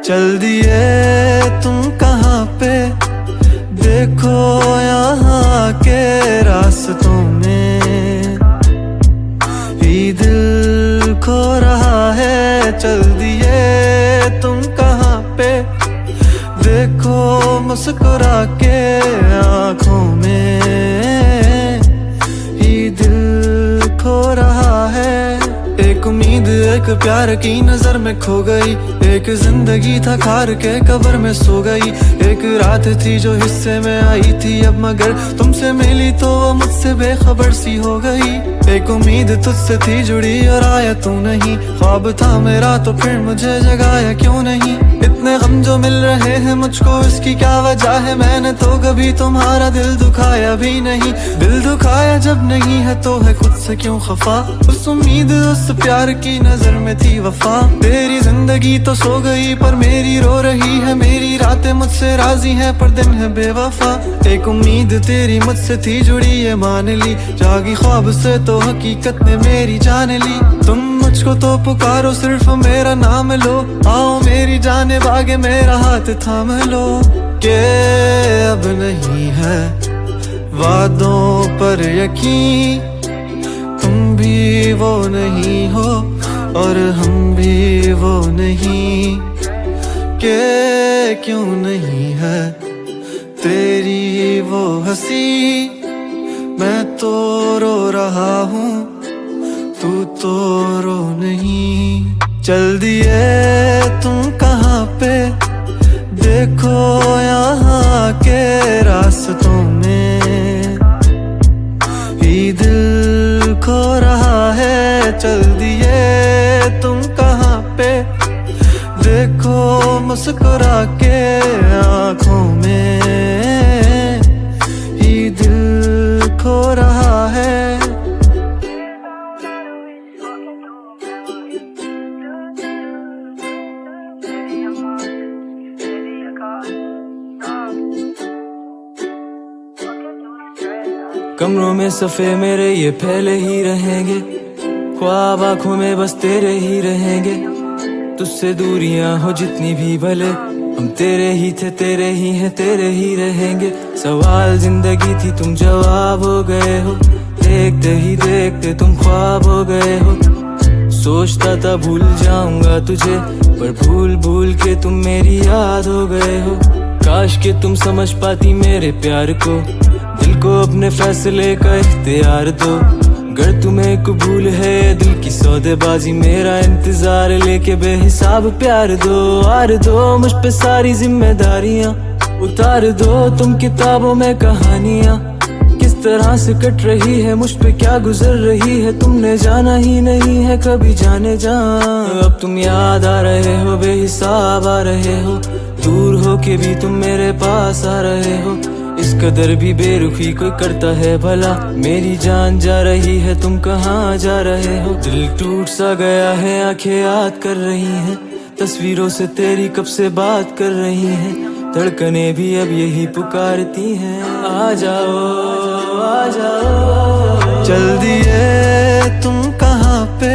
चल दिए तुम कहाँ पे, देखो यहाँ के रास्तों में ही दिल खो रहा है। चल दिए तुम कहाँ पे, देखो मुस्कुरा के आँखों में ही दिल खो रहा है। एक उम्मीद एक प्यार की नजर में खो गई, एक जिंदगी था खार के कब्र में सो गई। एक रात थी जो हिस्से में आई थी अब मगर तुमसे मिली तो वो मुझसे बेखबर सी हो गई। एक उम्मीद तुझसे थी जुड़ी और आया तू नहीं, ख्वाब था मेरा तो फिर मुझे जगाया क्यों नहीं। इतने गम जो मिल रहे हैं मुझको इसकी क्या वजह है, मैंने तो कभी तुम्हारा दिल दुखाया भी नहीं। दिल दुखाया जब नहीं है तो है खुद से क्यों खफा, उस उम्मीद उस प्यार की नजर में थी वफा। तेरी जिंदगी तो सो गई पर मेरी रो रही है, मेरी रातें मुझसे राजी हैं पर दिन है बेवफा। एक उम्मीद तेरी मुझसे थी जुड़ी ये मान ली, जागी ख्वाब से तो हकीकत ने मेरी जान ली। तुम मुझको तो पुकारो सिर्फ मेरा नाम लो, आओ मेरी जाने बागे मेरा हाथ थाम लो। के अब नहीं है वादों पर यकीन, तुम भी वो नहीं हो और हम भी वो नहीं। के क्यों नहीं है तेरी वो हंसी, मैं तो रो रहा हूँ तू तो रो नहीं। चल दिए तुम कहाँ पे, देखो यहाँ के रास्तों में ही दिल खो रहा है। चल दिए तुम कहाँ पे, देखो मुस्कुरा के आँखों में ही दिल खो रहा है। कमरों में सफ़े मेरे ये फैले ही रहेंगे, ख्वाब आँखों में बस तेरे ही रहेंगे। तुझसे दूरियां हो जितनी भी भले, हम तेरे ही थे तेरे ही हैं तेरे ही रहेंगे। सवाल जिंदगी थी तुम जवाब हो गए हो, देखते ही देखते तुम ख्वाब हो गए हो। सोचता था भूल जाऊंगा तुझे पर भूल भूल के तुम मेरी याद हो गए हो। काश के तुम समझ पाती मेरे प्यार को, दिल को अपने फैसले का इख्तियार दो। अगर तुम्हें कबूल है दिल की सौदेबाजी, मेरा इंतजार लेके बेहिसाब प्यार दो। आर दो मुझ पे सारी जिम्मेदारियां, उतार दो तुम किताबों में कहानियां। किस तरह से कट रही है मुझ पे क्या गुजर रही है, तुमने जाना ही नहीं है कभी जाने जा। अब तुम याद आ रहे हो बेहिसाब आ रहे हो, दूर हो के भी तुम मेरे पास आ रहे हो। इस कदर भी बेरुखी कोई करता है भला, मेरी जान जा रही है तुम कहाँ जा रहे हो। दिल टूट सा गया है आंखें याद कर रही हैं, तस्वीरों से तेरी कब से बात कर रही हैं। धड़कनें भी अब यही पुकारती हैं, आ जाओ आ जाओ। चल दिए तुम कहाँ पे,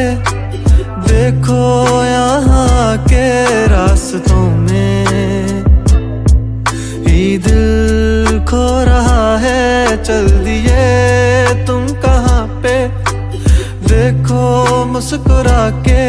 देखो यहाँ के रास्तों में ही दिल खो रहा है। चल दिए तुम कहाँ पे, देखो मुस्कुरा के